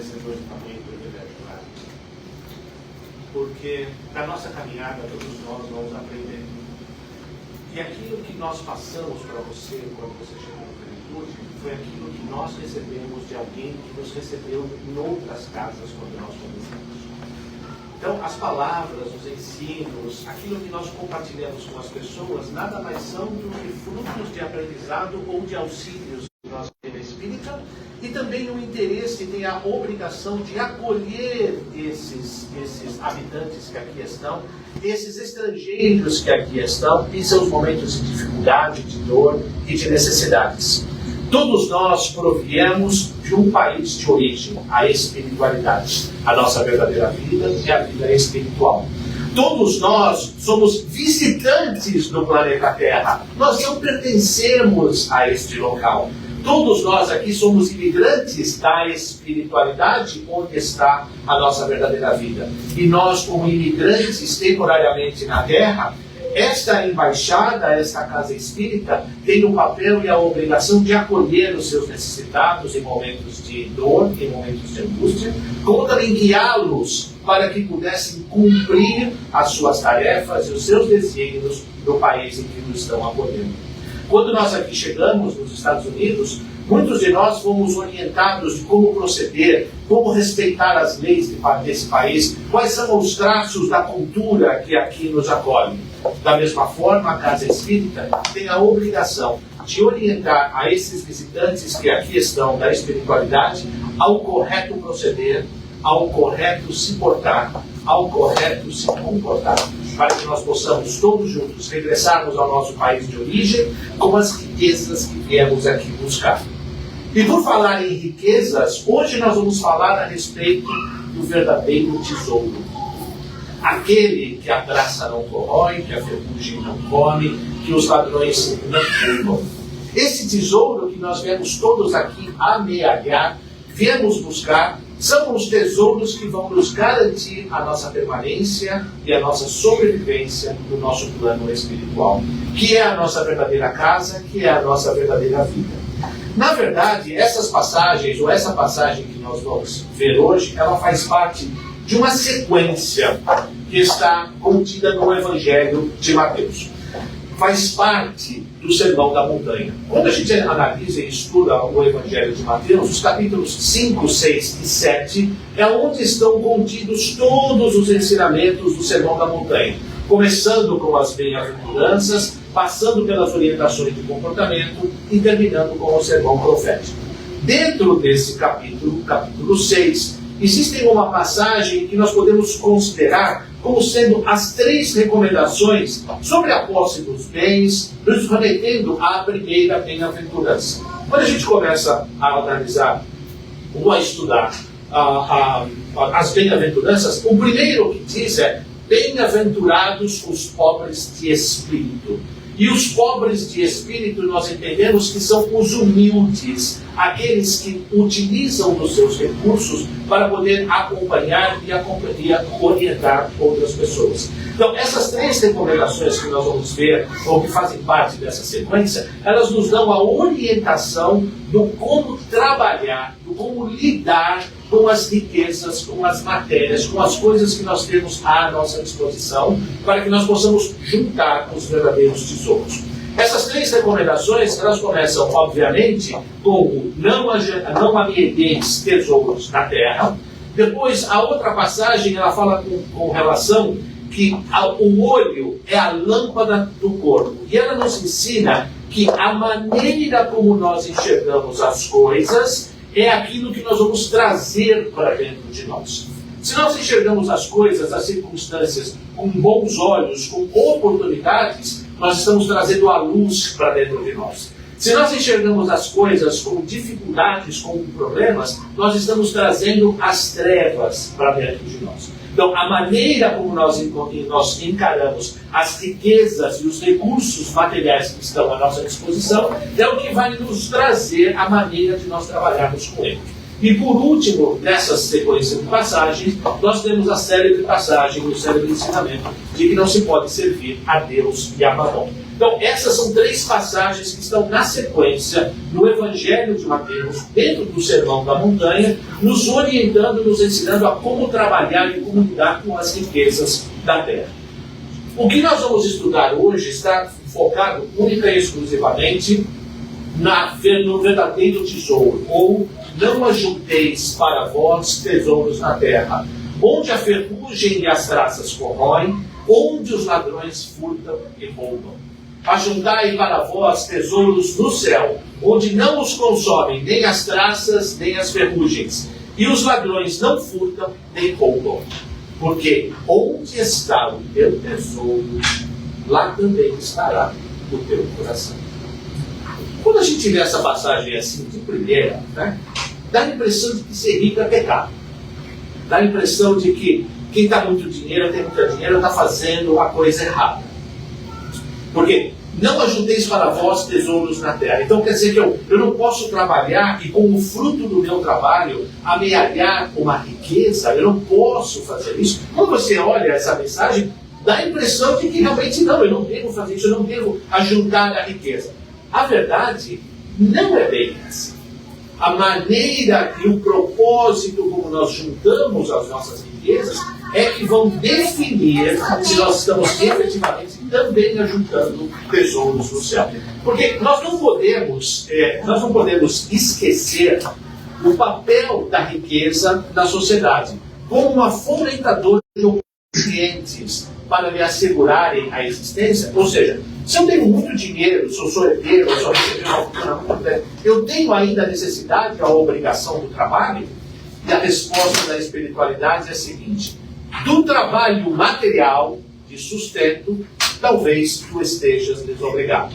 merecedor de tamanho privilégio, cara. Porque na nossa caminhada, todos nós vamos aprendendo. E aquilo que nós passamos para você, quando você chegou na plenitude, foi aquilo que nós recebemos de alguém que nos recebeu em outras casas quando nós começamos. Então, as palavras, os ensinos, aquilo que nós compartilhamos com as pessoas, nada mais são do que frutos de aprendizado ou de auxílios da nossa vida espírita, e também o interesse tem a obrigação de acolher esses habitantes que aqui estão, esses estrangeiros que aqui estão, em seus momentos de dificuldade, de dor e de necessidades. Todos nós proviemos de um país de origem, a espiritualidade. A nossa verdadeira vida é a vida espiritual. Todos nós somos visitantes do planeta Terra. Nós não pertencemos a este local. Todos nós aqui somos imigrantes da espiritualidade, onde está a nossa verdadeira vida. E nós, como imigrantes temporariamente na Terra, esta embaixada, esta casa espírita, tem o papel e a obrigação de acolher os seus necessitados em momentos de dor, em momentos de angústia, como também guiá-los para que pudessem cumprir as suas tarefas e os seus desígnios no país em que nos estão acolhendo. Quando nós aqui chegamos nos Estados Unidos, muitos de nós fomos orientados de como proceder, como respeitar as leis desse país, quais são os traços da cultura que aqui nos acolhe. Da mesma forma, a Casa Espírita tem a obrigação de orientar a esses visitantes que aqui estão da espiritualidade ao correto proceder, ao correto se portar, ao correto se comportar, para que nós possamos todos juntos regressarmos ao nosso país de origem com as riquezas que viemos aqui buscar. E por falar em riquezas, hoje nós vamos falar a respeito do verdadeiro tesouro. Aquele que a traça não corrói, que a ferrugem não come, que os ladrões não roubam. Esse tesouro que nós viemos todos aqui amealhar, viemos buscar, são os tesouros que vão nos garantir a nossa permanência e a nossa sobrevivência no nosso plano espiritual, que é a nossa verdadeira casa, que é a nossa verdadeira vida. Na verdade, essas passagens, ou essa passagem que nós vamos ver hoje, ela faz parte de uma sequência que está contida no Evangelho de Mateus. Faz parte do Sermão da Montanha. Quando a gente analisa e estuda o Evangelho de Mateus, os capítulos 5, 6 e 7 é onde estão contidos todos os ensinamentos do Sermão da Montanha, começando com as bem-aventuranças, passando pelas orientações de comportamento e terminando com o sermão profético. Dentro desse capítulo, capítulo 6, existe uma passagem que nós podemos considerar como sendo as 3 recomendações sobre a posse dos bens, nos remetendo à primeira bem-aventurança. Quando a gente começa a analisar ou a estudar as bem-aventuranças, o primeiro que diz é: bem-aventurados os pobres de espírito. E os pobres de espírito nós entendemos que são os humildes, aqueles que utilizam os seus recursos para poder acompanhar e orientar outras pessoas. Então, essas 3 recomendações que nós vamos ver, ou que fazem parte dessa sequência, elas nos dão a orientação do como trabalhar, do como lidar com as riquezas, com as matérias, com as coisas que nós temos à nossa disposição, para que nós possamos juntar os verdadeiros tesouros. Essas 3 recomendações, elas começam, obviamente, com o não amiedeis tesouros na terra. Depois, a outra passagem, ela fala com relação que o olho é a lâmpada do corpo. E ela nos ensina que a maneira como nós enxergamos as coisas é aquilo que nós vamos trazer para dentro de nós. Se nós enxergamos as coisas, as circunstâncias, com bons olhos, com oportunidades, nós estamos trazendo a luz para dentro de nós. Se nós enxergamos as coisas com dificuldades, com problemas, nós estamos trazendo as trevas para dentro de nós. Então, a maneira como nós encaramos as riquezas e os recursos materiais que estão à nossa disposição é o que vai nos trazer a maneira de nós trabalharmos com eles. E por último, nessa sequência de passagens, nós temos a célebre passagem, o célebre ensinamento de que não se pode servir a Deus e a Mamon. Então, essas são 3 passagens que estão na sequência no Evangelho de Mateus, dentro do Sermão da Montanha, nos orientando, nos ensinando a como trabalhar e como lidar com as riquezas da terra. O que nós vamos estudar hoje está focado única e exclusivamente no verdadeiro tesouro, ou não ajunteis para vós tesouros na terra, onde a ferrugem e as traças corroem, onde os ladrões furtam e roubam. Ajuntai para vós tesouros no céu, onde não os consomem nem as traças, nem as ferrugens, e os ladrões não furtam nem roubam. Porque onde está o teu tesouro, lá também estará o teu coração. Quando a gente lê essa passagem assim, de primeira, né, dá a impressão de que ser rico é pecado. Dá a impressão de que quem está muito dinheiro, tem muito dinheiro, está fazendo a coisa errada. Porque não ajunteis para vós tesouros na terra. Então quer dizer que eu não posso trabalhar e com o fruto do meu trabalho amealhar uma riqueza. Eu não posso fazer isso. Quando você olha essa mensagem, dá a impressão de que realmente não, eu não devo fazer isso, eu não devo ajuntar a riqueza. A verdade não é bem assim. A maneira e o propósito como nós juntamos as nossas riquezas é que vão definir se nós estamos efetivamente também ajuntando tesouros no céu. Porque nós não podemos esquecer o papel da riqueza na sociedade como uma fomentadora de oportunidades para lhe assegurarem a existência. Ou seja, se eu tenho muito dinheiro, se eu sou herdeiro, se eu recebi uma fortuna muito grande, eu tenho ainda a necessidade, a obrigação do trabalho? E a resposta da espiritualidade é a seguinte: do trabalho material, de sustento, talvez tu estejas desobrigado.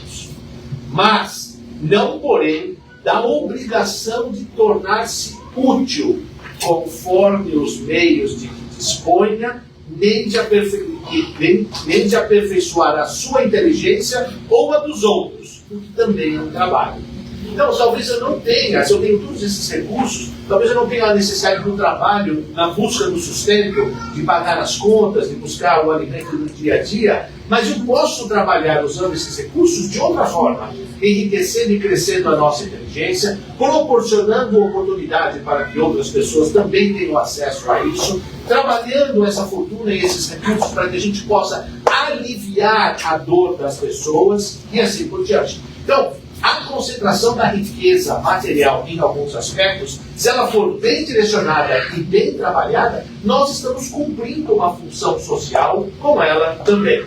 Mas, não porém, da obrigação de tornar-se útil, conforme os meios de que disponha, nem de aperfeiçoar a sua inteligência ou a dos outros, o que também é um trabalho. Então, talvez eu não tenha, se eu tenho todos esses recursos, talvez eu não tenha a necessidade do trabalho na busca do sustento, de pagar as contas, de buscar o alimento do dia a dia, mas eu posso trabalhar usando esses recursos de outra forma, enriquecendo e crescendo a nossa inteligência, proporcionando oportunidade para que outras pessoas também tenham acesso a isso, trabalhando essa fortuna e esses recursos para que a gente possa aliviar a dor das pessoas e assim por diante. Então, a concentração da riqueza material em alguns aspectos, se ela for bem direcionada e bem trabalhada, nós estamos cumprindo uma função social com ela também.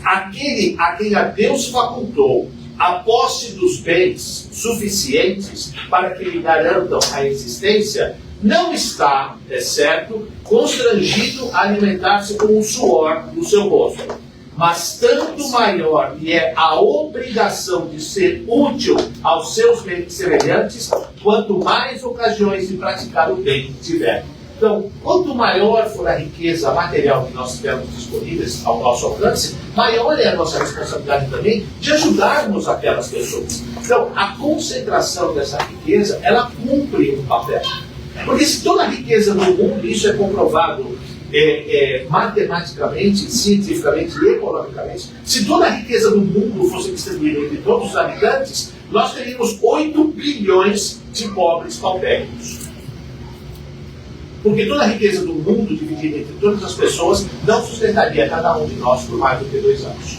Aquele a quem a Deus facultou a posse dos bens suficientes para que lhe garantam a existência, não está, é certo, constrangido a alimentar-se com o suor do seu rosto. Mas tanto maior lhe é a obrigação de ser útil aos seus semelhantes, quanto mais ocasiões de praticar o bem tiver. Então, quanto maior for a riqueza material que nós temos disponíveis ao nosso alcance, maior é a nossa responsabilidade também de ajudarmos aquelas pessoas. Então, a concentração dessa riqueza, ela cumpre um papel. Porque se toda a riqueza do mundo, isso é comprovado matematicamente, cientificamente e economicamente, se toda a riqueza do mundo fosse distribuída entre todos os habitantes, nós teríamos 8 bilhões de pobres paupérrimos. Porque toda a riqueza do mundo dividida entre todas as pessoas não sustentaria cada um de nós por mais do que 2 anos.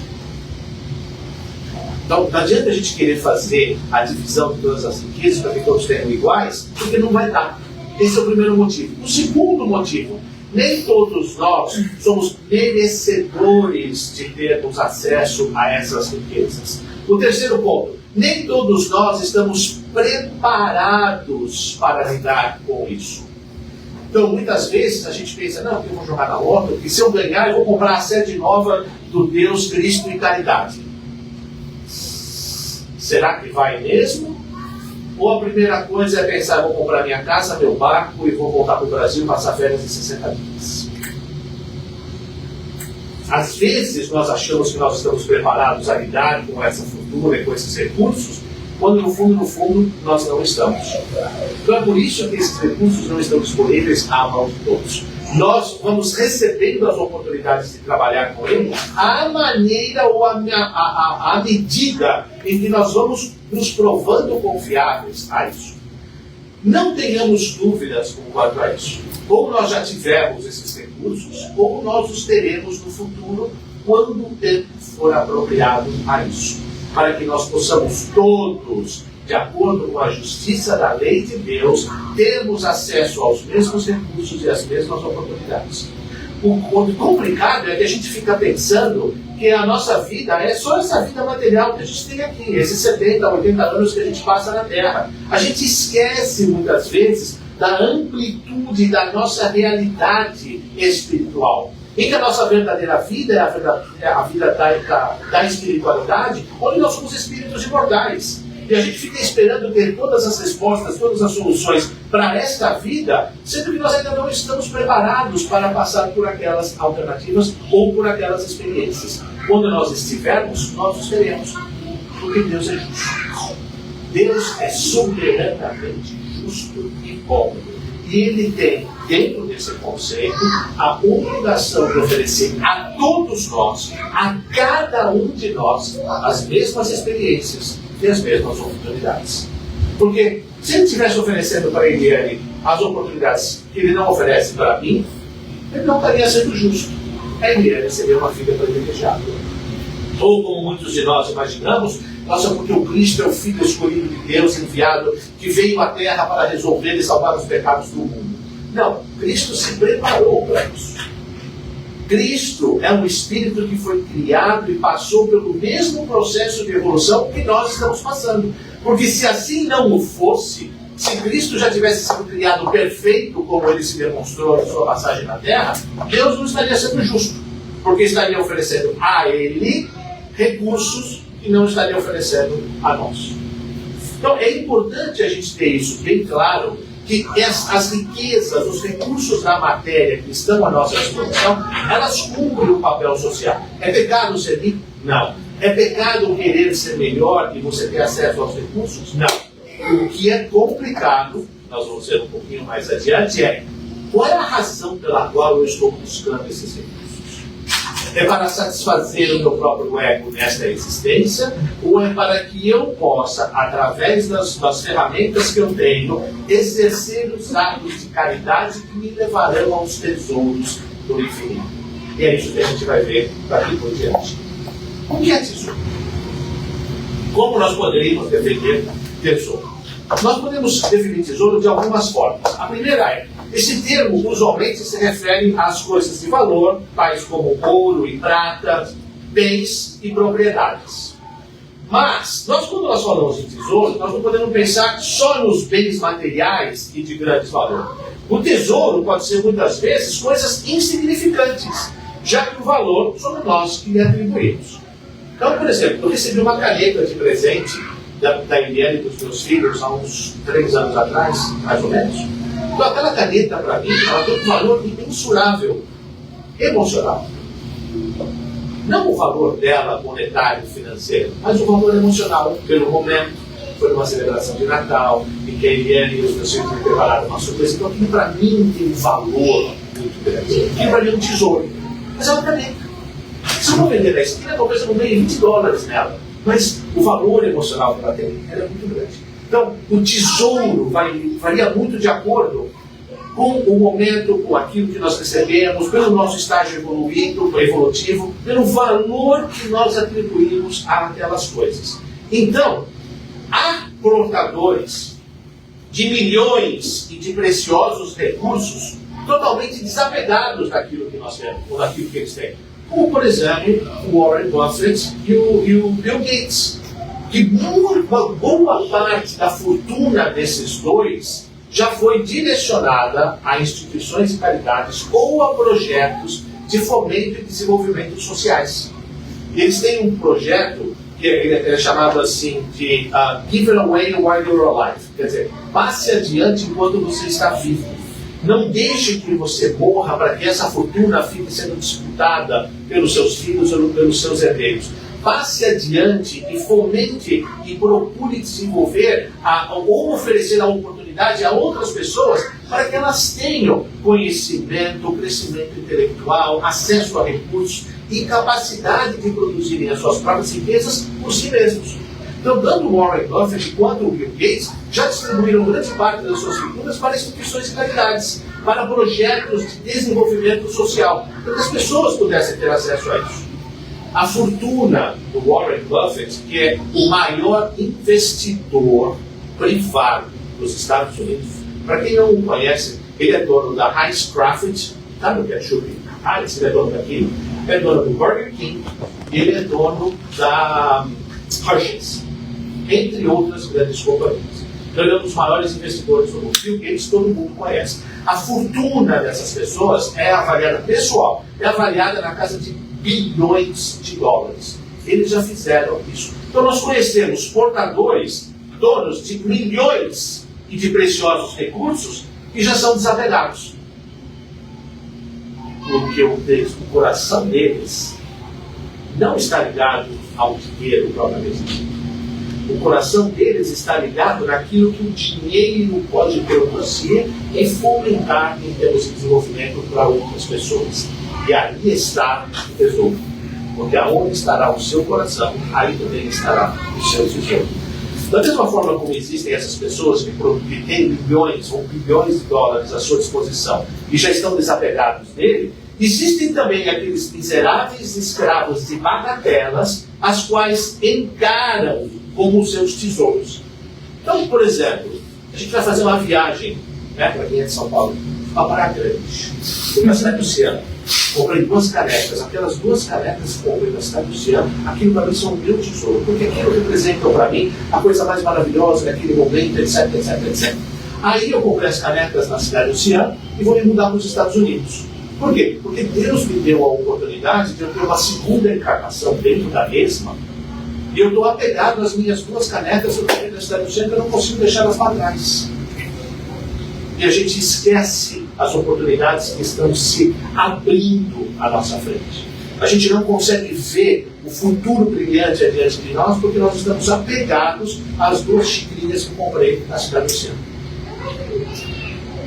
Então, não adianta a gente querer fazer a divisão de todas as riquezas para que todos tenham iguais, porque não vai dar. Esse é o primeiro motivo. O segundo motivo: nem todos nós somos merecedores de termos acesso a essas riquezas. O terceiro ponto: nem todos nós estamos preparados para lidar com isso. Então, muitas vezes a gente pensa, não, eu vou jogar na loto, porque se eu ganhar, eu vou comprar a sede nova do Deus, Cristo e Caridade. Será que vai mesmo? Ou a primeira coisa é pensar, vou comprar minha casa, meu barco e vou voltar para o Brasil passar férias de 60 dias. Às vezes nós achamos que nós estamos preparados a lidar com essa fortuna e com esses recursos, quando no fundo, nós não estamos. Então é por isso que esses recursos não estão disponíveis à mão de todos. nós vamos recebendo as oportunidades de trabalhar com Ele, à maneira ou à medida em que nós vamos nos provando confiáveis a isso. Não tenhamos dúvidas quanto a isso. Ou nós já tivemos esses recursos, ou nós os teremos no futuro, quando o tempo for apropriado a isso. Para que nós possamos todos, de acordo com a justiça da lei de Deus, termos acesso aos mesmos recursos e às mesmas oportunidades. O complicado é que a gente fica pensando que a nossa vida é só essa vida material que a gente tem aqui, esses 70, 80 anos que a gente passa na Terra. A gente esquece muitas vezes da amplitude da nossa realidade espiritual. Em que a nossa verdadeira vida é a vida da espiritualidade, onde nós somos espíritos imortais. E a gente fica esperando ter todas as respostas, todas as soluções para esta vida, sendo que nós ainda não estamos preparados para passar por aquelas alternativas ou por aquelas experiências. Quando nós estivermos, nós os teremos. Porque Deus é justo. Deus é soberanamente justo e bom. E Ele tem, dentro desse conceito, a obrigação de oferecer a todos nós, a cada um de nós, as mesmas experiências e as mesmas oportunidades. Porque se Ele estivesse oferecendo para Eliane as oportunidades que Ele não oferece para mim, Ele não estaria sendo justo. A Eliane seria uma filha privilegiada. Ou como muitos de nós imaginamos, nossa, porque o Cristo é o Filho escolhido de Deus, enviado, que veio à Terra para resolver e salvar os pecados do mundo. Não, Cristo se preparou para isso. Cristo é um Espírito que foi criado e passou pelo mesmo processo de evolução que nós estamos passando. Porque se assim não o fosse, se Cristo já tivesse sido criado perfeito, como Ele se demonstrou em sua passagem na Terra, Deus não estaria sendo justo. Porque estaria oferecendo a Ele recursos que não estaria oferecendo a nós. Então é importante a gente ter isso bem claro, que as riquezas, os recursos da matéria que estão à nossa disposição, elas cumprem um papel social. É pecado ser rico? Não. É pecado querer ser melhor e você ter acesso aos recursos? Não. O que é complicado, nós vamos ver um pouquinho mais adiante, é qual é a razão pela qual eu estou buscando esses recursos? É para satisfazer o meu próprio ego nesta existência, ou é para que eu possa, através das ferramentas que eu tenho, exercer os atos de caridade que me levarão aos tesouros do infinito? E é isso que a gente vai ver daqui por diante. O que é tesouro? Como nós poderíamos defender tesouro? Nós podemos definir tesouro de algumas formas. A primeira é: esse termo usualmente se refere às coisas de valor, tais como ouro e prata, bens e propriedades. Mas, quando nós falamos de tesouro, nós não podemos pensar só nos bens materiais e de grande valor. O tesouro pode ser, muitas vezes, coisas insignificantes, já que o valor somos nós que lhe atribuímos. Então, por exemplo, eu recebi uma caneta de presente da Eliane e dos meus filhos há uns 3 anos atrás, mais ou menos. Então, aquela caneta, para mim, ela tem um valor imensurável, emocional. Não o valor dela monetário, financeiro, mas o valor emocional, pelo momento. Foi uma celebração de Natal, em que a Eliane e os meus filhos me prepararam uma surpresa. Então, aquilo para mim tem um valor muito grande. Aquilo para mim é um tesouro. Mas é uma caneta. Se eu não vender na esquina, talvez eu não ganhe $20 nela. Mas o valor emocional que ela tem é muito grande. Então, o tesouro varia muito de acordo com o momento, com aquilo que nós recebemos, pelo nosso estágio evolutivo, pelo valor que nós atribuímos àquelas coisas. Então, há portadores de milhões e de preciosos recursos totalmente desapegados daquilo que nós temos, ou daquilo que eles têm. Como, por exemplo, o Warren Buffett e o Bill Gates, que uma boa parte da fortuna desses dois já foi direcionada a instituições de caridades ou a projetos de fomento e desenvolvimento sociais. Eles têm um projeto que é chamado assim de Give it away while you're alive, quer dizer, passe adiante enquanto você está vivo. Não deixe que você morra para que essa fortuna fique sendo disputada pelos seus filhos ou pelos seus herdeiros. Passe adiante e fomente e procure desenvolver ou oferecer a oportunidade oportunidade a outras pessoas para que elas tenham conhecimento, crescimento intelectual, acesso a recursos e capacidade de produzirem as suas próprias riquezas por si mesmos. Então, tanto o Warren Buffett quanto o Bill Gates já distribuíram grande parte das suas fortunas para instituições de caridades, para projetos de desenvolvimento social, para que as pessoas pudessem ter acesso a isso. A fortuna do Warren Buffett, que é o maior investidor privado dos Estados Unidos, para quem não o conhece, ele é dono da Heinz Kraft, sabe o ketchup Heinz? Ele é dono daquilo, é dono do Burger King, e ele é dono da Hershey's, entre outras grandes companhias. Então ele é um dos maiores investidores do mundo. Bill Gates todo mundo conhece. A fortuna dessas pessoas é avaliada, pessoal, é avaliada na casa de bilhões de dólares. Eles já fizeram isso. Então nós conhecemos portadores, donos de milhões e de preciosos recursos que já são desapegados. Porque o coração deles não está ligado ao dinheiro propriamente. O coração deles está ligado naquilo que o dinheiro pode produzir e fomentar em termos de desenvolvimento para outras pessoas. E aí está o tesouro. Porque aonde estará o seu coração, aí também estará o seu tesouro. Da mesma forma como existem essas pessoas que têm milhões ou bilhões de dólares à sua disposição e já estão desapegados dele, existem também aqueles miseráveis escravos de bagatelas, as quais encaram como os seus tesouros. Então, por exemplo, a gente vai fazer uma viagem, né, para quem é de São Paulo, para Praia Grande, na cidade do Oceano. Comprei 2 canecas, aquelas 2 canecas que comprei na cidade do Oceano, aquilo para mim são o meu tesouro, porque aquilo representa para mim a coisa mais maravilhosa daquele momento, etc, etc, etc. Aí eu comprei as canecas na cidade do Oceano e vou me mudar para os Estados Unidos. Por quê? Porque Deus me deu a oportunidade de eu ter uma segunda encarnação dentro da mesma, e eu estou apegado às minhas 2 canecas que eu comprei na cidade do Oceano, eu não consigo deixá-las para trás. E a gente esquece as oportunidades que estão se abrindo à nossa frente. A gente não consegue ver o futuro brilhante adiante de nós porque nós estamos apegados às 2 xicrinhas que eu comprei na cidade do Oceano.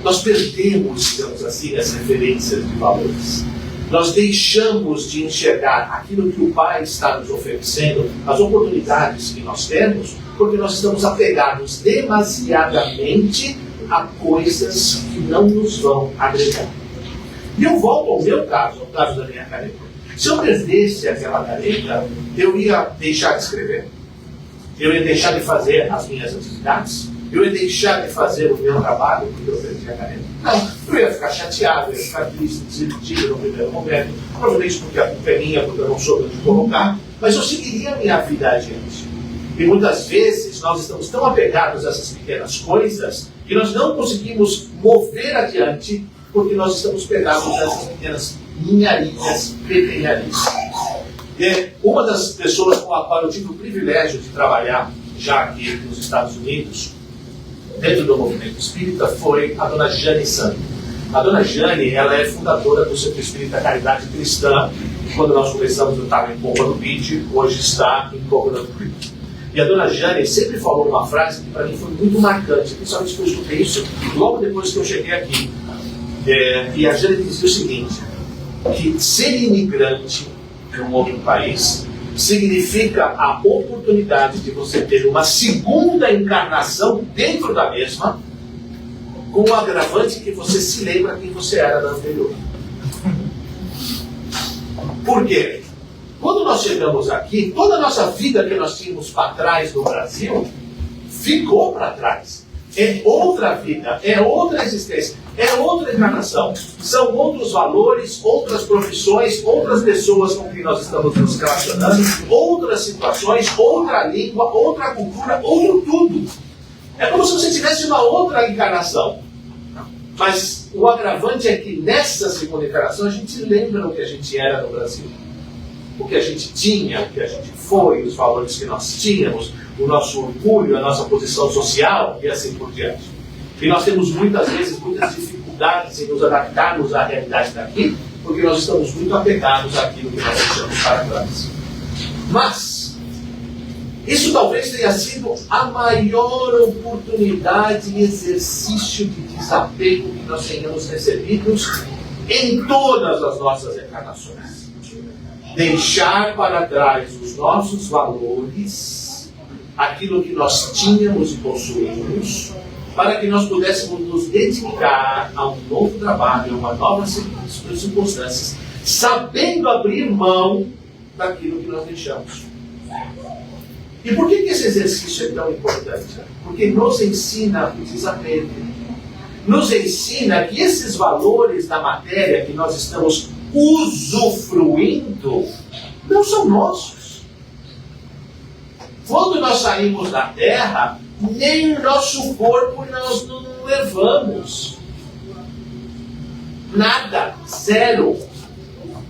Nós perdemos, digamos assim, as referências de valores. Nós deixamos de enxergar aquilo que o Pai está nos oferecendo, as oportunidades que nós temos, porque nós estamos apegados demasiadamente a coisas que não nos vão agregar. E eu volto ao meu caso, ao caso da minha caneta. Se eu perdesse aquela caneta, eu ia deixar de escrever. Eu ia deixar de fazer as minhas atividades. Eu ia deixar de fazer o meu trabalho porque eu perdi a caneta. Não, eu ia ficar chateado, eu ia ficar triste, desiludido no primeiro momento. Provavelmente porque a culpa é minha, porque eu não soube onde colocar. Mas eu seguiria a minha vida adiante. E muitas vezes nós estamos tão apegados a essas pequenas coisas que nós não conseguimos mover adiante porque nós estamos pegados nessas pequenas ninharias, pequenharias. Uma das pessoas com a qual eu tive o privilégio de trabalhar já aqui nos Estados Unidos, dentro do movimento espírita, foi a dona Jane Santos. A dona Jane, ela é fundadora do Centro Espírita Caridade Cristã. Quando nós começamos, eu estava em Pompano Beach, hoje está em Coconut Creek. E a dona Jane sempre falou uma frase que para mim foi muito marcante, principalmente porque eu escutei isso logo depois que eu cheguei aqui. E a Jane dizia o seguinte, que ser imigrante em um outro país significa a oportunidade de você ter uma segunda encarnação dentro da mesma, com o agravante que você se lembra quem você era na anterior. Por quê? Quando nós chegamos aqui, toda a nossa vida que nós tínhamos para trás no Brasil, ficou para trás. É outra vida, é outra existência, é outra encarnação. São outros valores, outras profissões, outras pessoas com quem nós estamos nos relacionando, outras situações, outra língua, outra cultura, outro tudo. É como se você tivesse uma outra encarnação. Mas o agravante é que nessa segunda encarnação a gente lembra o que a gente era no Brasil. O que a gente tinha, o que a gente foi, os valores que nós tínhamos, o nosso orgulho, a nossa posição social e assim por diante. E nós temos muitas vezes muitas dificuldades em nos adaptarmos à realidade daqui, porque nós estamos muito apegados àquilo que nós deixamos para trás. Mas, Isso talvez tenha sido a maior oportunidade e exercício de desapego que nós tenhamos recebidos em todas as nossas encarnações. Deixar para trás os nossos valores, aquilo que nós tínhamos e possuímos, para que nós pudéssemos nos dedicar a um novo trabalho, a uma nova circunstâncias, sabendo abrir mão daquilo que nós deixamos. E por que esse exercício é tão importante? Porque nos ensina o desapego. Nos ensina que esses valores da matéria que nós estamos usufruindo não são nossos. Quando nós saímos da terra, nem o nosso corpo nós não levamos. Nada, zero.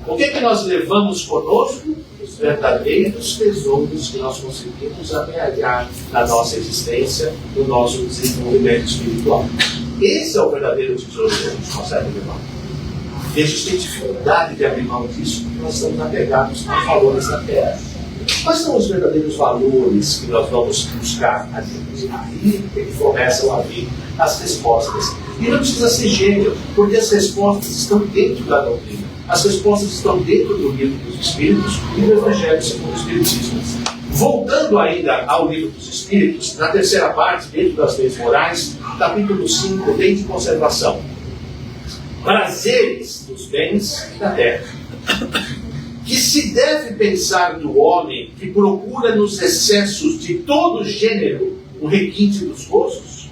O que nós levamos conosco? Os verdadeiros tesouros que nós conseguimos amealhar na nossa existência, no nosso desenvolvimento espiritual. Esse é o verdadeiro tesouro que a gente consegue levar. E a gente tem dificuldade de abrir mão disso porque nós estamos apegados aos valores da terra. Quais são os verdadeiros valores que nós vamos buscar a Deus? Aí é que começam a vir as respostas. E não precisa ser gênio, porque as respostas estão dentro da doutrina. As respostas estão dentro do livro dos Espíritos e do Evangelho segundo o Espiritismo. Voltando ainda ao livro dos Espíritos, na terceira parte, dentro das leis morais, capítulo 5, lei de conservação. Prazeres dos bens da terra. Que se deve pensar do homem que procura nos excessos de todo gênero o requinte dos gozos?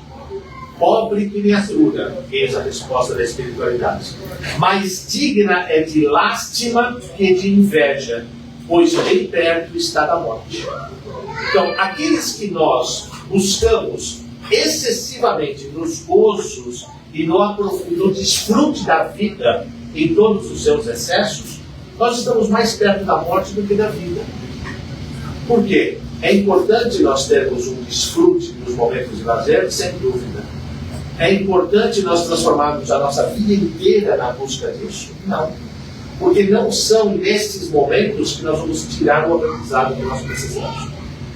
Pobre criatura, eis a resposta da espiritualidade. Mais digna é de lástima que de inveja, pois bem perto está da morte. Então, aqueles que nós buscamos excessivamente nos gozos e no desfrute da vida em todos os seus excessos, nós estamos mais perto da morte do que da vida. Por quê? É importante nós termos um desfrute nos momentos de lazer, sem dúvida. É importante nós transformarmos a nossa vida inteira na busca disso? Não. Porque não são nesses momentos que nós vamos tirar o aprendizado que nós precisamos.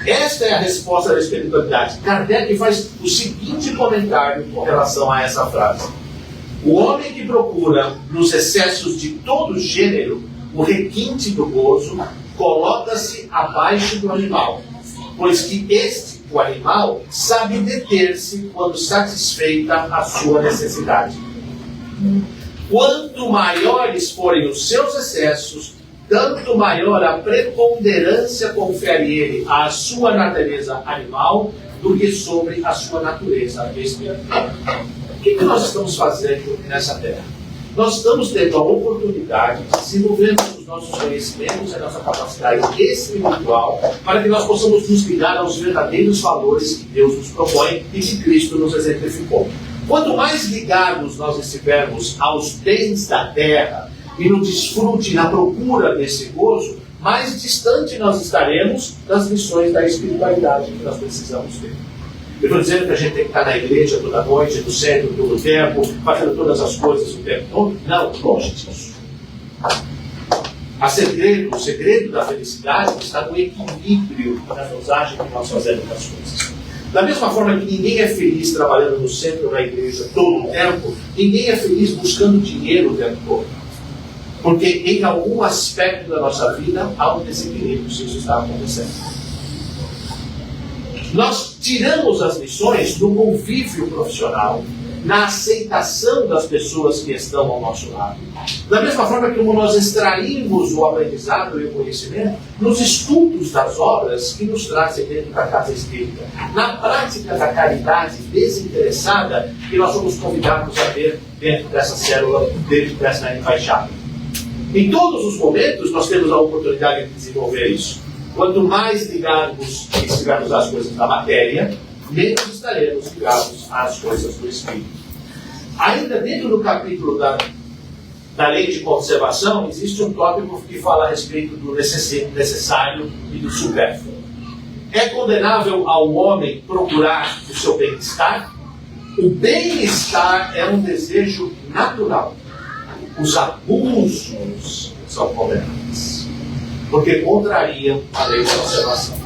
Esta é a resposta da espiritualidade. Kardec faz o seguinte comentário com relação a essa frase. O homem que procura nos excessos de todo gênero o requinte do gozo, coloca-se abaixo do animal, pois que o animal, sabe deter-se quando satisfeita a sua necessidade. Quanto maiores forem os seus excessos, tanto maior a preponderância confere ele à sua natureza animal do que sobre a sua natureza espiritual. O que nós estamos fazendo nessa terra? Nós estamos tendo a oportunidade de desenvolvermos os nossos conhecimentos e a nossa capacidade espiritual para que nós possamos nos ligar aos verdadeiros valores que Deus nos propõe e que Cristo nos exemplificou. Quanto mais ligados nós estivermos aos bens da terra e no desfrute, na procura desse gozo, mais distante nós estaremos das lições da espiritualidade que nós precisamos ter. Eu estou dizendo que a gente tem que estar na igreja toda noite, no centro todo o tempo, fazendo todas as coisas o tempo todo. Não, longe disso. O segredo da felicidade está no equilíbrio na dosagem que nós fazemos das coisas. Da mesma forma que ninguém é feliz trabalhando no centro da igreja todo o tempo, ninguém é feliz buscando dinheiro o tempo todo. Porque em algum aspecto da nossa vida há um desequilíbrio se isso está acontecendo. Nós tiramos as lições do convívio profissional, na aceitação das pessoas que estão ao nosso lado. Da mesma forma que nós extraímos o aprendizado e o conhecimento nos estudos das obras que nos trazem dentro da casa espírita. Na prática da caridade desinteressada que nós somos convidados a ter dentro dessa célula, dentro dessa embaixada. Em todos os momentos nós temos a oportunidade de desenvolver isso. Quanto mais ligados estivermos às coisas da matéria, menos estaremos ligados às coisas do Espírito. Ainda dentro do capítulo da lei de conservação, existe um tópico que fala a respeito do necessário e do supérfluo. É condenável ao homem procurar o seu bem-estar? O bem-estar é um desejo natural. Os abusos são condenáveis, porque contrariam a lei de conservação.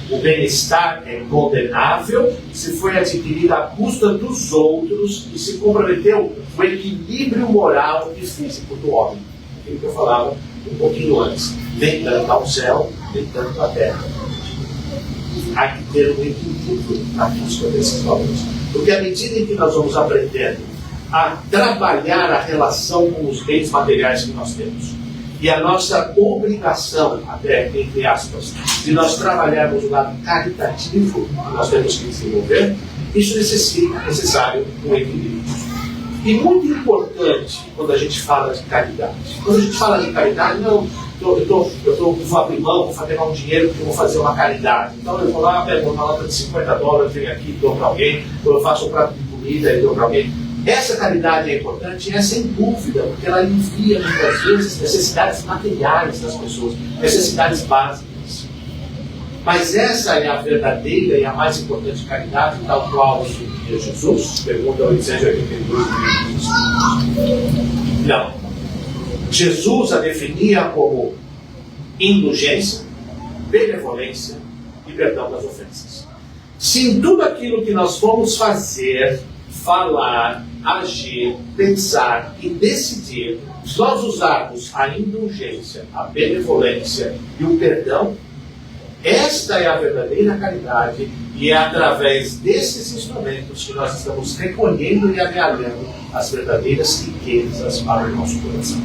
O bem-estar é condenável se foi adquirido à custa dos outros e se comprometeu o equilíbrio moral e físico do homem. Aquilo que eu falava um pouquinho antes. Nem tanto ao céu, nem tanto à terra. Há que ter um equilíbrio à custa desses valores. Porque à medida em que nós vamos aprendendo a trabalhar a relação com os bens materiais que nós temos, e a nossa obrigação, até entre aspas, de nós trabalharmos o lado caritativo que nós temos que desenvolver, isso necessário um equilíbrio. E muito importante quando a gente fala de caridade. Quando a gente fala de caridade, não, vou abrir mão, vou pegar um dinheiro porque eu vou fazer uma caridade. Então eu vou lá, pego uma nota de $50, venho aqui e dou para alguém, ou eu faço um prato de comida e dou para alguém. Essa caridade é importante, é sem dúvida, porque ela alivia muitas vezes necessidades materiais das pessoas, necessidades básicas. Mas essa é a verdadeira e a mais importante caridade, tal qual definia Jesus? Pergunta 882. Não. Jesus a definia como indulgência, benevolência e perdão das ofensas. Se em tudo aquilo que nós formos fazer, falar, agir, pensar e decidir, nós usarmos a indulgência, a benevolência e o perdão, esta é a verdadeira caridade e é através desses instrumentos que nós estamos recolhendo e amealhando as verdadeiras riquezas para o nosso coração.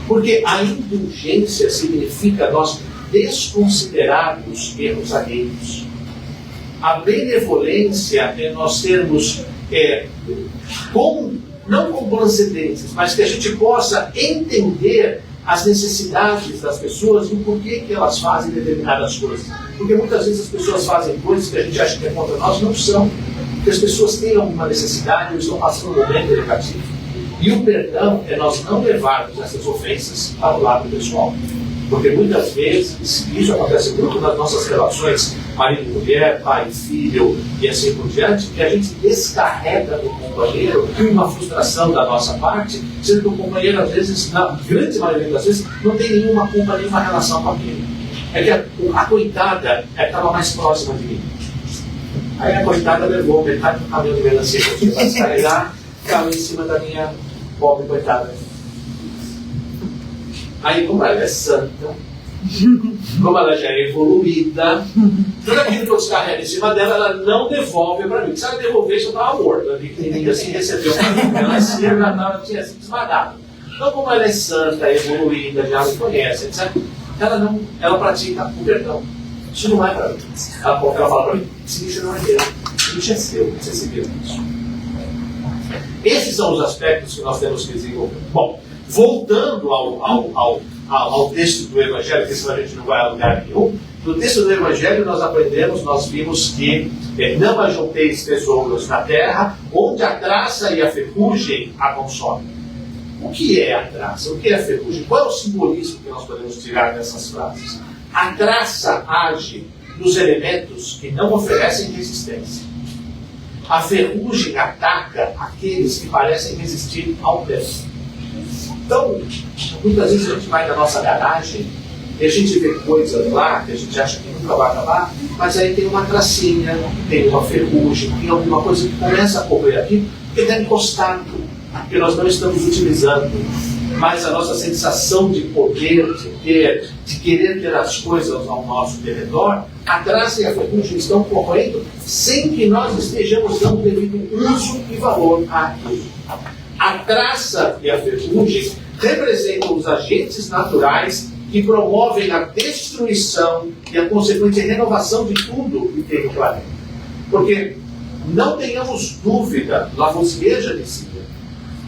Porque a indulgência significa nós desconsiderarmos erros alheios. A benevolência é nós termos não complacentes, mas que a gente possa entender as necessidades das pessoas e o porquê que elas fazem determinadas coisas. Porque muitas vezes as pessoas fazem coisas que a gente acha que é contra nós, não são. Porque as pessoas têm alguma necessidade ou estão passando um momento negativo. E o perdão é nós não levarmos essas ofensas para o lado pessoal. Porque muitas vezes, isso acontece muito nas nossas relações, marido e mulher, pai e filho, e assim por diante, que a gente descarrega no companheiro uma frustração da nossa parte, sendo que o companheiro, às vezes, na grande maioria das vezes, não tem nenhuma culpa, nenhuma relação com aquilo. É que a coitada estava mais próxima de mim. Aí a coitada levou metade do caminhão de melancia que eu tinha para descarregar, caiu em cima da minha pobre coitada. Aí, como ela é santa, como ela já é evoluída, tudo aquilo que eu descarrego em cima dela, ela não devolve para mim. Se ela devolvesse, eu estava morto. Eu pequenininho assim, recebeu uma melancia, ela tinha sido desmadada. Então, como ela é santa, evoluída, já me conhece, etc., ela pratica o perdão. Isso não é para mim. Ela fala para mim, esse lixo não é meu, esse lixo é seu, você se viu isso. Esses são os aspectos que nós temos que desenvolver. Bom, voltando ao texto do Evangelho, que senão a gente não vai a lugar nenhum, no texto do Evangelho nós vimos que não ajunteis tesouros na terra, onde a traça e a ferrugem a consomem. O que é a traça? O que é a ferrugem? Qual é o simbolismo que nós podemos tirar dessas frases? A traça age nos elementos que não oferecem resistência. A ferrugem ataca aqueles que parecem resistir ao tempo. Então, muitas vezes a gente vai na nossa garagem e a gente vê coisas lá que a gente acha que nunca vai acabar, mas aí tem uma tracinha, tem uma ferrugem, tem alguma coisa que começa a correr aqui, porque está encostado, porque nós não estamos utilizando. Mas a nossa sensação de poder, de querer ter as coisas ao nosso derredor, a traça e a ferrugem estão correndo sem que nós estejamos dando devido uso e valor àquilo. A traça e a ferrugem representam os agentes naturais que promovem a destruição e a consequente renovação de tudo que tem no planeta. Porque não tenhamos dúvida, Lavoisier já dizia,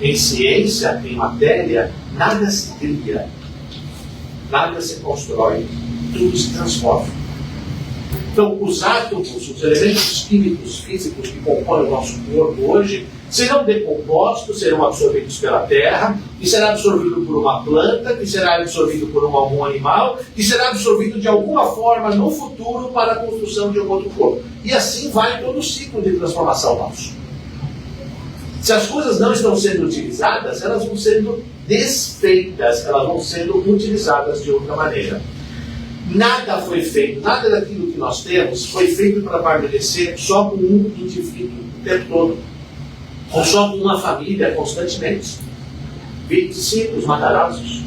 em ciência, em matéria, nada se cria, nada se constrói, tudo se transforma. Então, os átomos, os elementos químicos, físicos que compõem o nosso corpo hoje, serão decompostos, serão absorvidos pela terra, que será absorvido por uma planta, que será absorvido por algum animal, que será absorvido de alguma forma no futuro para a construção de um outro corpo. E assim vai todo o ciclo de transformação nosso. Se as coisas não estão sendo utilizadas, elas vão sendo desfeitas, elas vão sendo utilizadas de outra maneira. Nada foi feito, nada daquilo que nós temos foi feito para permanecer só com um indivíduo o tempo todo, ou só com uma família constantemente. 25 os Matarazos.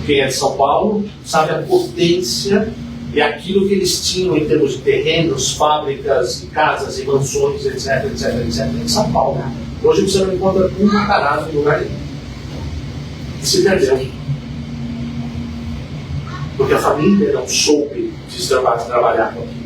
Quem é de São Paulo sabe a potência e aquilo que eles tinham em termos de terrenos, fábricas, casas e mansões, etc, etc, etc, em São Paulo. Hoje você não encontra um Matarazzo em lugar nenhum. E se perdeu. Porque a família não soube trabalhar com aquilo.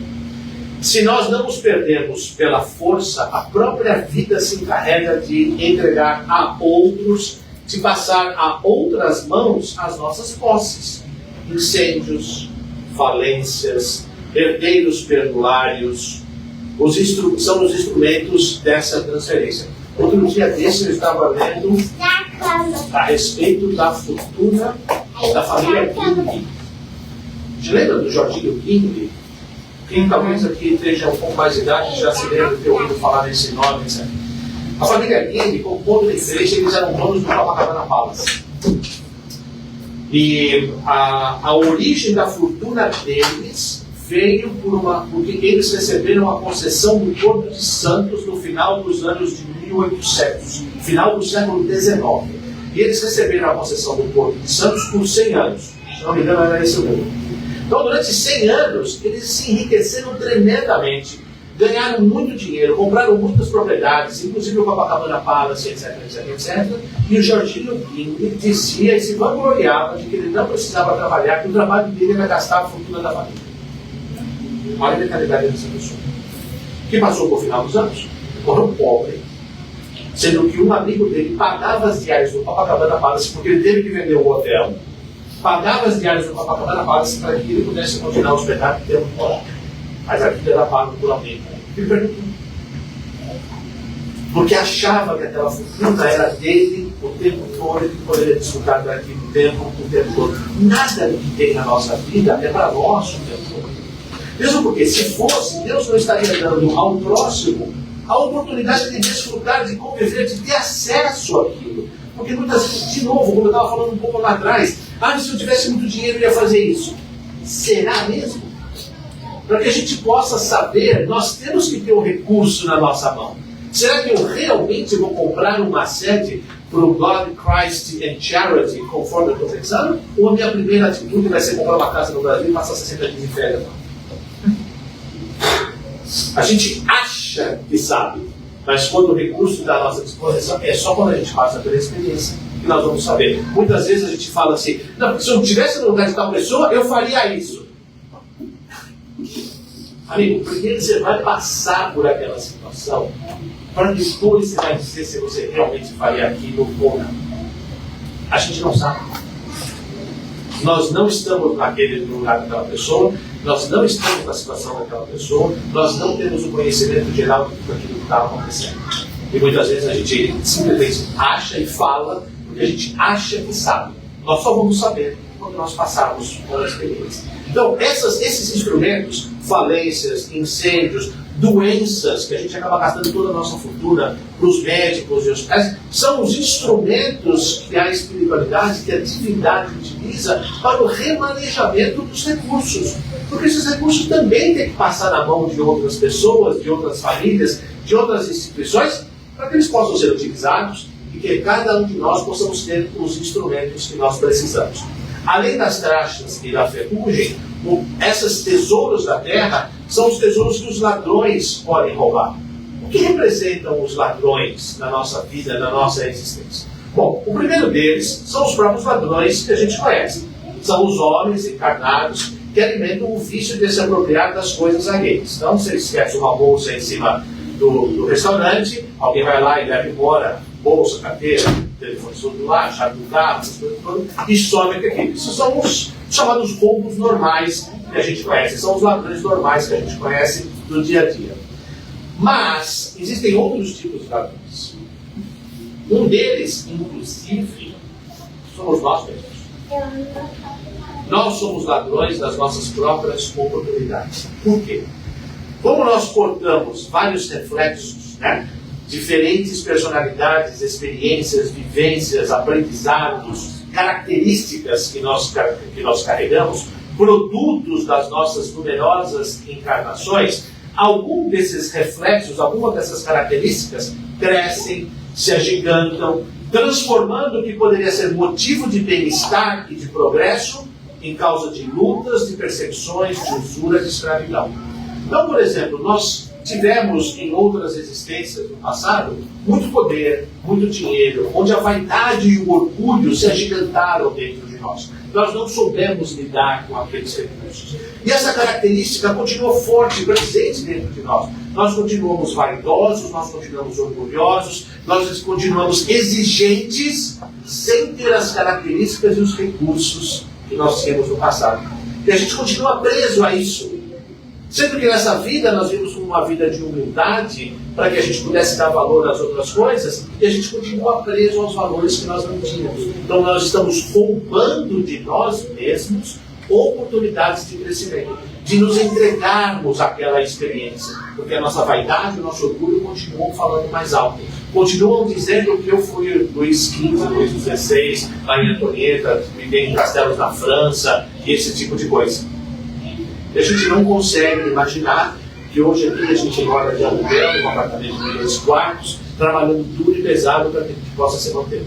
Se nós não nos perdemos pela força, a própria vida se encarrega de entregar a outros, de passar a outras mãos as nossas posses. Incêndios, falências, herdeiros perdulários, são os instrumentos dessa transferência. Outro dia desse eu estava lendo a respeito da fortuna da família King. Te lembra do Jorginho King? Quem talvez aqui esteja um pouco mais de idade já se lembra de ter ouvido falar desse nome, etc. A família King, como ponto de referência, eles eram donos do Copacabana Palace. E a origem da fortuna deles veio porque eles receberam a concessão do Porto de Santos no final dos anos de 1800, final do século XIX. E eles receberam a concessão do Porto de Santos por 100 anos. Se não me engano, era esse o número. Então, durante 100 anos, eles se enriqueceram tremendamente, ganharam muito dinheiro, compraram muitas propriedades, inclusive o Copacabana Palace, etc, etc, etc. E o Jorginho King dizia e se vangloriava de que ele não precisava trabalhar, que o trabalho dele era gastar a fortuna da família. Olha a mentalidade dessa pessoa. Que passou por final dos anos, morreu pobre, sendo que um amigo dele pagava as diárias do Copacabana Palace porque ele teve que vender o hotel, pagava as diárias do Copacabana Palace para que ele pudesse continuar hospedado e ter um hotel. Mas a vida era paga por alguém. Ele perguntou. Porque achava que aquela fortuna era dele o tempo todo e que poderia desfrutar daquele tempo o tempo todo. Nada do que tem na nossa vida é para nós o tempo todo. Mesmo porque, se fosse, Deus não estaria dando ao próximo a oportunidade de desfrutar, de conviver, de ter acesso àquilo. Porque muitas vezes, de novo, como eu estava falando um pouco lá atrás, se eu tivesse muito dinheiro eu ia fazer isso. Será mesmo? Para que a gente possa saber, nós temos que ter um recurso na nossa mão. Será que eu realmente vou comprar uma sede para o God, Christ and Charity, conforme eu estou pensando? Ou a minha primeira atitude vai ser comprar uma casa no Brasil e passar 60 dias em férias? A gente acha que sabe, mas quando o recurso está à nossa disposição, é só quando a gente passa pela experiência que nós vamos saber. Muitas vezes a gente fala assim, não, se eu estivesse no lugar de tal pessoa, eu faria isso. Amigo, primeiro você vai passar por aquela situação, para depois você vai dizer se você realmente faria aquilo ou não. A gente não sabe. Nós não estamos naquele lugar daquela pessoa, nós não estamos na situação daquela pessoa, nós não temos o conhecimento geral de tudo aquilo que está acontecendo. E muitas vezes a gente simplesmente acha e fala porque a gente acha que sabe. Nós só vamos saber quando nós passarmos pela experiência. Então, esses instrumentos, falências, incêndios, doenças, que a gente acaba gastando toda a nossa fortuna para os médicos e hospitais, são os instrumentos que a espiritualidade, que a divindade utiliza para o remanejamento dos recursos. Porque esses recursos também têm que passar na mão de outras pessoas, de outras famílias, de outras instituições, para que eles possam ser utilizados e que cada um de nós possamos ter os instrumentos que nós precisamos. Além das trachas e da ferrugem, esses tesouros da terra são os tesouros que os ladrões podem roubar. O que representam os ladrões na nossa vida, na nossa existência? Bom, o primeiro deles são os próprios ladrões que a gente conhece. São os homens encarnados que alimentam o vício de se apropriar das coisas alheias. Então, se ele esquece uma bolsa em cima do restaurante, alguém vai lá e leva embora bolsa, carteira, telefone celular, chave do carro, e some aquilo. Isso são os chamados roubos normais que a gente conhece. São os ladrões normais que a gente conhece do dia a dia. Mas existem outros tipos de ladrões. Um deles, inclusive, somos nós mesmos. Nós somos ladrões das nossas próprias oportunidades. Por quê? Como nós portamos vários reflexos, diferentes personalidades, experiências, vivências, aprendizados, características que nós carregamos, produtos das nossas numerosas encarnações, algum desses reflexos, alguma dessas características crescem, se agigantam, transformando o que poderia ser motivo de bem-estar e de progresso em causa de lutas, de perseguições, de usura, de escravidão. Então, por exemplo, nós tivemos em outras existências no passado muito poder, muito dinheiro, onde a vaidade e o orgulho se agigantaram dentro de nós. Nós não soubemos lidar com aqueles recursos. E essa característica continuou forte, presente dentro de nós. Nós continuamos vaidosos, nós continuamos orgulhosos, nós continuamos exigentes, sem ter as características e os recursos que nós tínhamos no passado. E a gente continua preso a isso. Sendo que nessa vida nós vimos como uma vida de humildade, para que a gente pudesse dar valor às outras coisas, e a gente continua preso aos valores que nós não tínhamos. Então nós estamos roubando de nós mesmos oportunidades de crescimento, de nos entregarmos àquela experiência, porque a nossa vaidade e o nosso orgulho continuam falando mais alto. Continuam dizendo que eu fui Luís XV, Luís XVI, Maria Antonieta, vivi em castelos na França, e esse tipo de coisa. E a gente não consegue imaginar que hoje aqui a gente mora de aluguel, num apartamento de 2 quartos, trabalhando duro e pesado para que a gente possa se manter.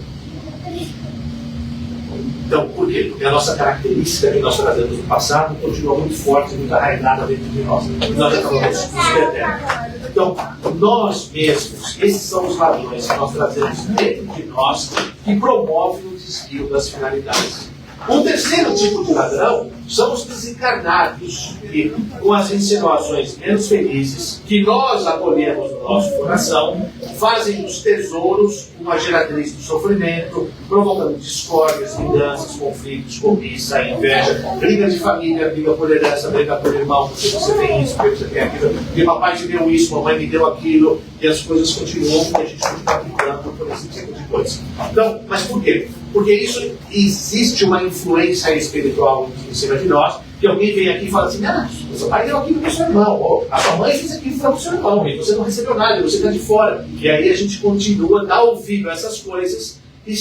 Então, por quê? Porque a nossa característica que nós trazemos do passado continua muito forte, muito arraigada dentro de nós. Nós acabamos nos perdendo. Então, nós mesmos, esses são os ladrões que nós trazemos dentro de nós que promovem o desvio das finalidades. Um terceiro tipo de ladrão são os desencarnados, que, com as insinuações menos felizes, que nós acolhemos no nosso coração, fazem dos tesouros uma geratriz do sofrimento, provocando discórdias, vinganças, conflitos, cobiça, inveja, briga de família, briga por herança, briga por irmão, porque você tem isso, porque você tem aquilo, porque papai te deu isso, mamãe me deu aquilo, e as coisas continuam e a gente continua brigando por esse tipo de coisa. Então, mas por quê? Porque isso existe uma influência espiritual em cima de nós, que alguém vem aqui e fala assim, o seu pai deu aquilo para o seu irmão, ou a sua mãe fez aquilo para o seu irmão, e você não recebeu nada, você está de fora. E aí a gente continua a dar ouvido a essas coisas, e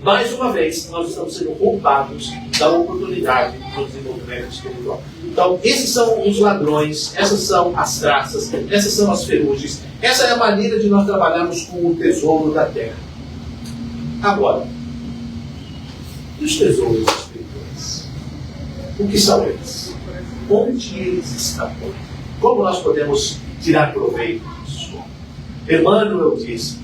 mais uma vez nós estamos sendo roubados da oportunidade do desenvolvimento espiritual. Então, esses são os ladrões, essas são as traças, essas são as ferrugens, essa é a maneira de nós trabalharmos com o tesouro da terra. Agora, e os tesouros espirituais? O que são eles? Onde eles estão? Como nós podemos tirar proveito disso? Emmanuel diz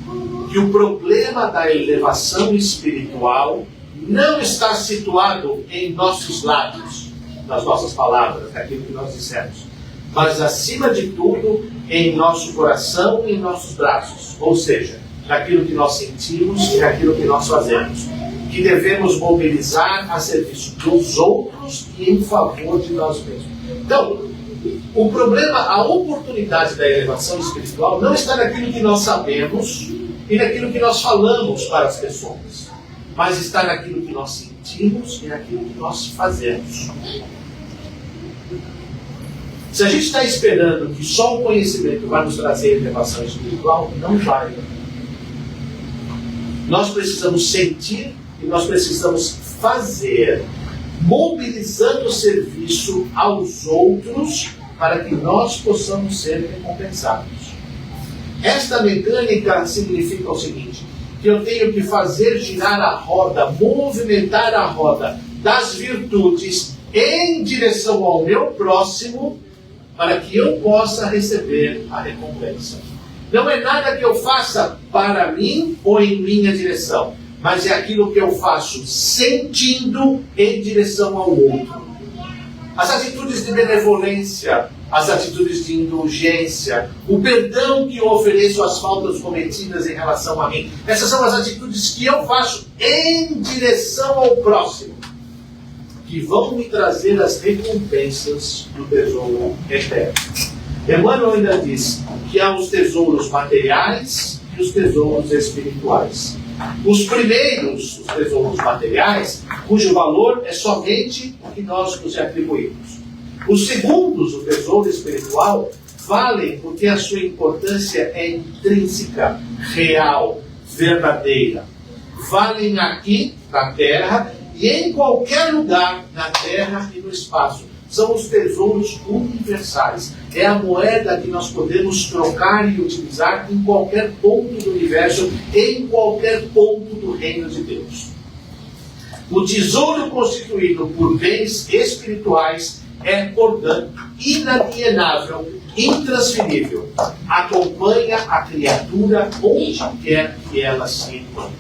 que o problema da elevação espiritual não está situado em nossos lábios, nas nossas palavras, naquilo que nós dissemos, mas acima de tudo em nosso coração e em nossos braços, ou seja, naquilo que nós sentimos e naquilo que nós fazemos, que devemos mobilizar a serviço dos outros e em favor de nós mesmos. Então, o problema, a oportunidade da elevação espiritual não está naquilo que nós sabemos e naquilo que nós falamos para as pessoas, mas está naquilo que nós sentimos e naquilo que nós fazemos. Se a gente está esperando que só o conhecimento vai nos trazer elevação espiritual, não vai. Nós precisamos sentir e nós precisamos fazer, mobilizando o serviço aos outros para que nós possamos ser recompensados. Esta mecânica significa o seguinte, que eu tenho que fazer girar a roda, movimentar a roda das virtudes em direção ao meu próximo, para que eu possa receber a recompensa. Não é nada que eu faça para mim ou em minha direção, mas é aquilo que eu faço sentindo em direção ao outro. As atitudes de benevolência, as atitudes de indulgência, o perdão que eu ofereço às faltas cometidas em relação a mim, essas são as atitudes que eu faço em direção ao próximo, que vão me trazer as recompensas do tesouro eterno. Emmanuel ainda diz que há os tesouros materiais e os tesouros espirituais. Os primeiros, os tesouros materiais, cujo valor é somente o que nós nos atribuímos. Os segundos, o tesouro espiritual, valem porque a sua importância é intrínseca, real, verdadeira. Valem aqui, na terra, e em qualquer lugar na terra e no espaço. São os tesouros universais. É a moeda que nós podemos trocar e utilizar em qualquer ponto do universo, em qualquer ponto do reino de Deus. O tesouro constituído por bens espirituais é, portanto, inalienável, intransferível. Acompanha a criatura onde quer que ela se encontre.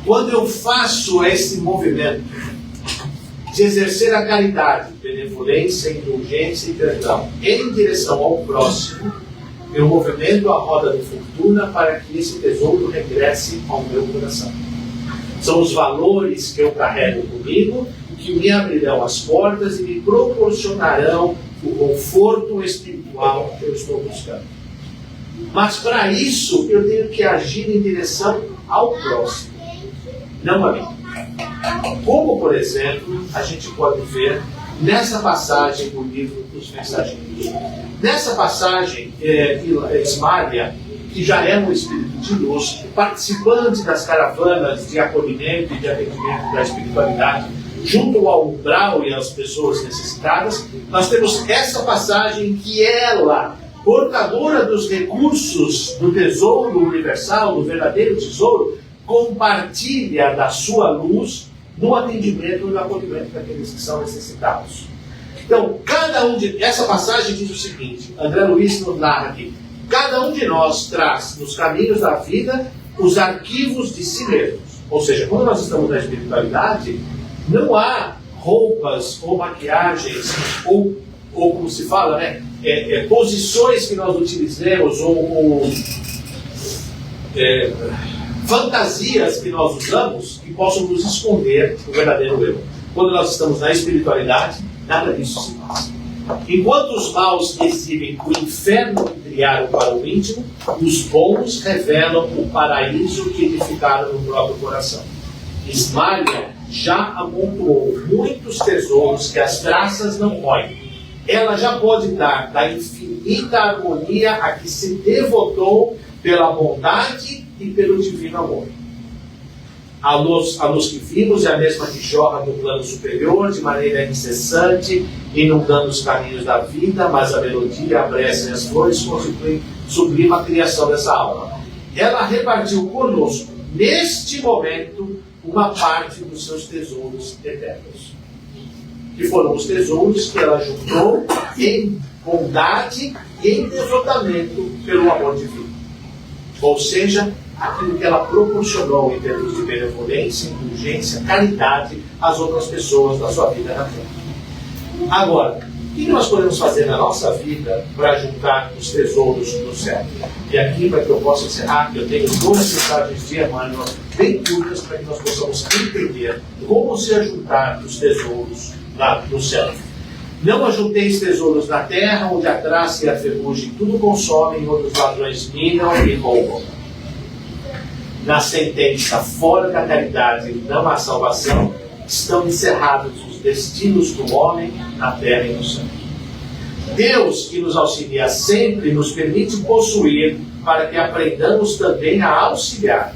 Quando eu faço esse movimento de exercer a caridade, benevolência, indulgência e perdão em direção ao próximo, eu movimento a roda da fortuna para que esse tesouro regresse ao meu coração. São os valores que eu carrego comigo que me abrirão as portas e me proporcionarão o conforto espiritual que eu estou buscando. Mas para isso eu tenho que agir em direção ao próximo, não a mim. Como, por exemplo, a gente pode ver nessa passagem do livro dos Mensageiros. Nessa passagem, Ismália, que já é um espírito de luz, participante das caravanas de acolhimento e de atendimento da espiritualidade, junto ao umbral e às pessoas necessitadas, nós temos essa passagem que ela, portadora dos recursos do tesouro universal, do verdadeiro tesouro, compartilha da sua luz no atendimento e no acolhimento daqueles que são necessitados. Então, essa passagem diz o seguinte, André Luiz nos narra aqui, cada um de nós traz nos caminhos da vida os arquivos de si mesmos. Ou seja, quando nós estamos na espiritualidade, não há roupas ou maquiagens ou como se fala, né, posições que nós utilizemos ou fantasias que nós usamos que possam nos esconder o verdadeiro eu. Quando nós estamos na espiritualidade, nada disso se passa. Enquanto os maus exibem o inferno que criaram para o íntimo, os bons revelam o paraíso que edificaram no próprio coração. Ismália já amontoou muitos tesouros que as traças não roem. Ela já pode dar da infinita harmonia a que se devotou pela bondade e pelo divino amor. A luz que vimos é a mesma que jorra do plano superior de maneira incessante, inundando os caminhos da vida, mas a melodia, a prece e as flores constituem sublime a criação dessa alma. Ela repartiu conosco, neste momento, uma parte dos seus tesouros eternos, que foram os tesouros que ela juntou em bondade e em devotamento pelo amor divino. Ou seja, aquilo que ela proporcionou em termos de benevolência, indulgência, caridade às outras pessoas da sua vida na Terra. Agora, o que nós podemos fazer na nossa vida para juntar os tesouros no céu? E aqui, para que eu possa encerrar, eu tenho 2 mensagens de Emmanuel bem curtas para que nós possamos entender como se ajuntar os tesouros lá no céu. Não ajunteis tesouros na terra, onde a traça e a ferrugem tudo consomem, onde os ladrões minam e roubam. Na sentença, fora da caridade não há salvação, estão encerrados os destinos do homem na terra e no céu. Deus, que nos auxilia sempre, nos permite possuir para que aprendamos também a auxiliar.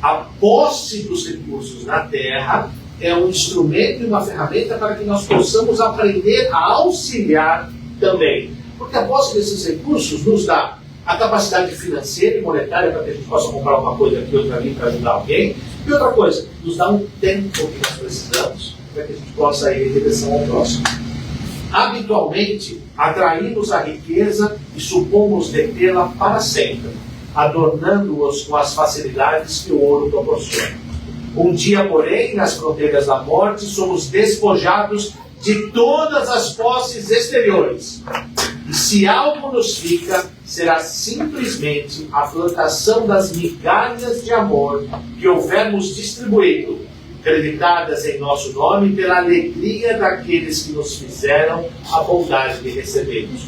A posse dos recursos na terra é um instrumento e uma ferramenta para que nós possamos aprender a auxiliar também. Porque a posse desses recursos nos dá a capacidade financeira e monetária para que a gente possa comprar uma coisa aqui, outra ali, para ajudar alguém. E outra coisa, nos dá um tempo que nós precisamos para que a gente possa ir em direção ao próximo. Habitualmente, atraímos a riqueza e supomos detê-la para sempre, adornando-os com as facilidades que o ouro proporciona. Um dia, porém, nas fronteiras da morte, somos despojados de todas as posses exteriores. E se algo nos fica, será simplesmente a plantação das migalhas de amor que houvermos distribuído, creditadas em nosso nome pela alegria daqueles que nos fizeram a bondade de recebê-los.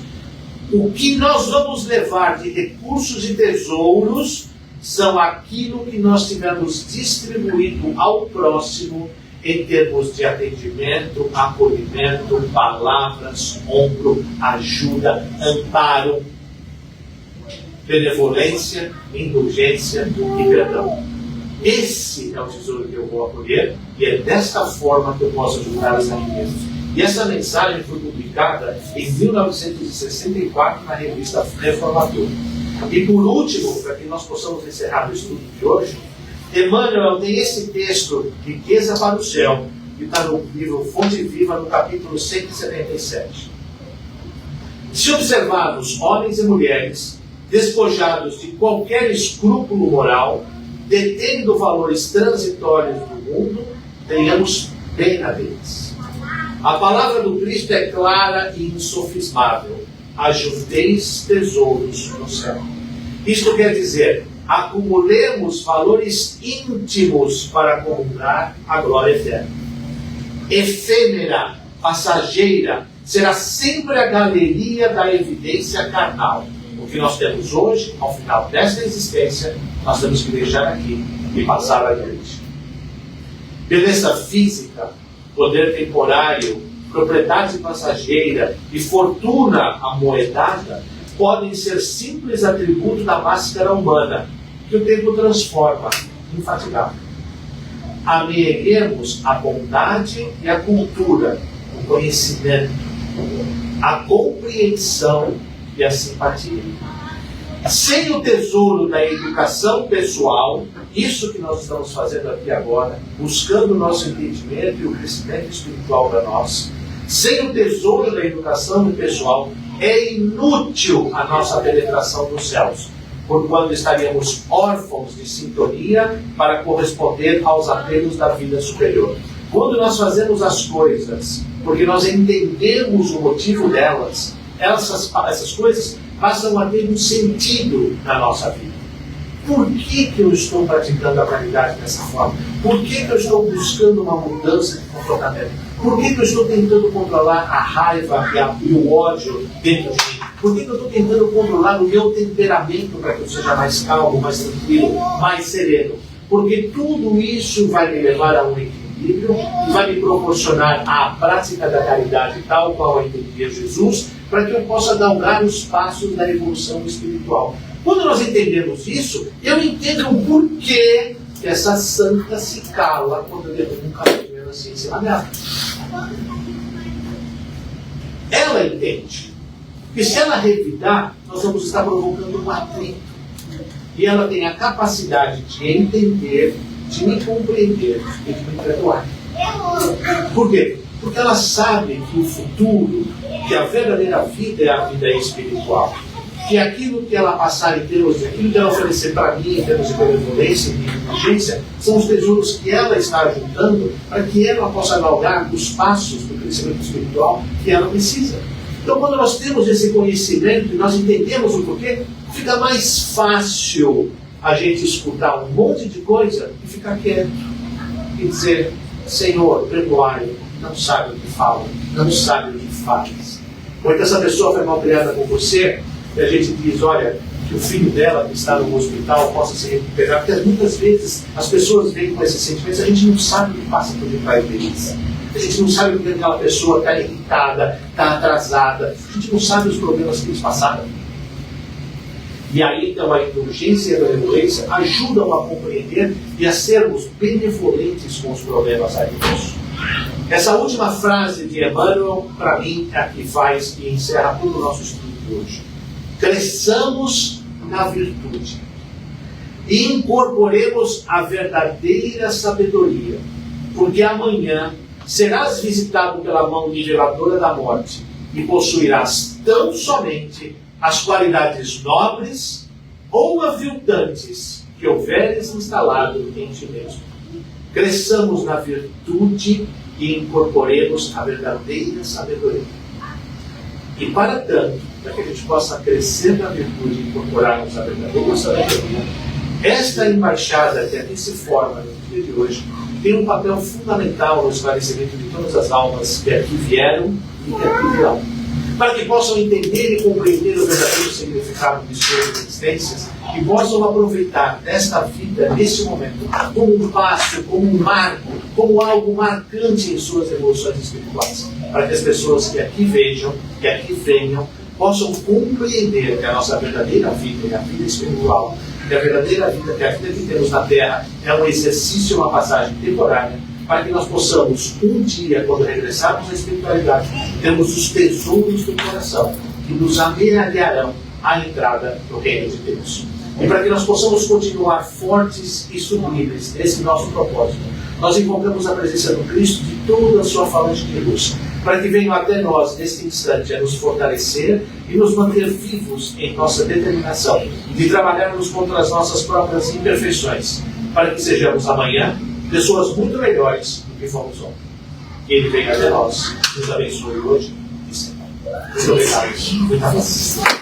O que nós vamos levar de recursos e tesouros são aquilo que nós tivermos distribuído ao próximo em termos de atendimento, acolhimento, palavras, ombro, ajuda, amparo, benevolência, indulgência e perdão. Esse é o tesouro que eu vou acolher e é desta forma que eu posso ajudar essa riqueza. E essa mensagem foi publicada em 1964 na revista Reformador. E por último, para que nós possamos encerrar o estudo de hoje, Emmanuel tem esse texto, Riqueza para o Céu, que está no livro Fonte Viva, no capítulo 177. Se observarmos homens e mulheres despojados de qualquer escrúpulo moral, detendo valores transitórios do mundo, tenhamos pena deles. A palavra do Cristo é clara e insofismável. Ajunteis tesouros no céu. Isto quer dizer, acumulemos valores íntimos para comprar a glória eterna. Efêmera, passageira, será sempre a galeria da evidência carnal. O que nós temos hoje, ao final desta existência, nós temos que deixar aqui e passar adiante. Beleza física, poder temporário, propriedade passageira e fortuna amoedada podem ser simples atributos da máscara humana, que o tempo transforma, infatigável. Ameguemos a bondade e a cultura, o conhecimento, a compreensão e a simpatia. Sem o tesouro da educação pessoal, isso que nós estamos fazendo aqui agora, buscando o nosso entendimento e o crescimento espiritual para nós, sem o tesouro da educação pessoal, é inútil a nossa penetração nos céus, porquanto estaríamos órfãos de sintonia para corresponder aos apelos da vida superior. Quando nós fazemos as coisas, porque nós entendemos o motivo delas, essas coisas passam a ter um sentido na nossa vida. Por que eu estou praticando a caridade dessa forma? Por que eu estou buscando uma mudança de comportamento? Por que eu estou tentando controlar a raiva e o ódio dentro de mim? Por que eu estou tentando controlar o meu temperamento para que eu seja mais calmo, mais tranquilo, mais sereno? Porque tudo isso vai me levar a um equilíbrio e vai me proporcionar a prática da caridade tal qual eu entendia Jesus, para que eu possa galgar os passos da evolução espiritual. Quando nós entendemos isso, eu entendo o porquê que essa santa se cala quando eu derrubo um cabelo assim em cima dela. Ela entende. E se ela revidar, nós vamos estar provocando um atrito. E ela tem a capacidade de entender, de me compreender e de me perdoar. Por quê? Porque ela sabe que o futuro, que a verdadeira vida é a vida espiritual. Que aquilo que ela passar em termos, aquilo que ela oferecer para mim em termos de benevolência e de inteligência, são os tesouros que ela está juntando para que ela possa galgar os passos do crescimento espiritual que ela precisa. Então, quando nós temos esse conhecimento e nós entendemos o porquê, fica mais fácil a gente escutar um monte de coisa e ficar quieto e dizer: Senhor, perdoai, não sabe o que fala, não sabe o que faz. Ou então essa pessoa foi mal criada com você e a gente diz: olha, que o filho dela que está no hospital possa se recuperar, porque muitas vezes as pessoas vêm com esses sentimentos, a gente não sabe o que passa por detrás deles. A gente não sabe porque aquela pessoa está irritada, está atrasada, a gente não sabe os problemas que eles passaram. E aí então a indulgência e a benevolência ajudam a compreender e a sermos benevolentes com os problemas alheios. Essa última frase de Emmanuel, para mim, é a que faz e encerra todo o nosso estudo de hoje. Cresçamos na virtude e incorporemos a verdadeira sabedoria, porque amanhã serás visitado pela mão niveladora da morte e possuirás tão somente as qualidades nobres ou aviltantes que houveres instalado em ti mesmo. Cresçamos na virtude e incorporemos a verdadeira sabedoria. E para tanto, para que a gente possa crescer na virtude e incorporarmos a verdadeira sabedoria, esta embaixada que aqui se forma no dia de hoje tem um papel fundamental no esclarecimento de todas as almas que aqui vieram e que aqui virão, para que possam entender e compreender o verdadeiro significado de suas existências e possam aproveitar esta vida, nesse momento, como um passo, como um marco, como algo marcante em suas evoluções espirituais, para que as pessoas que aqui vejam, que aqui venham, possam compreender que a nossa verdadeira vida e a vida espiritual que a verdadeira vida, que a vida que temos na Terra é um exercício, uma passagem temporária, para que nós possamos, um dia, quando regressarmos à espiritualidade, termos os tesouros do coração que nos amealharão a entrada no reino de Deus. E para que nós possamos continuar fortes e sublimes nesse nosso propósito, nós invocamos a presença do Cristo de toda a sua falange de luz, para que venham até nós, neste instante, a nos fortalecer e nos manter vivos em nossa determinação de trabalharmos contra as nossas próprias imperfeições, para que sejamos amanhã pessoas muito melhores do que fomos ontem. Que Ele venha até nós, nos abençoe hoje e sempre. Muito obrigado. Muita paz.